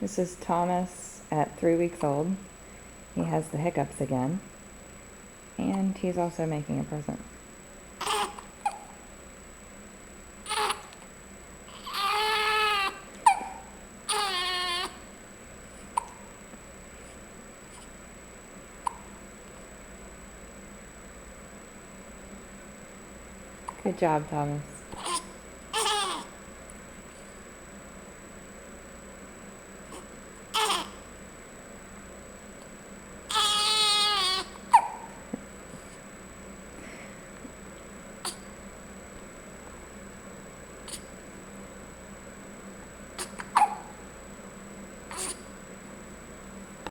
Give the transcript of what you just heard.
This is Thomas at 3 weeks old. He has the hiccups again. And he's also making a present. Good job, Thomas.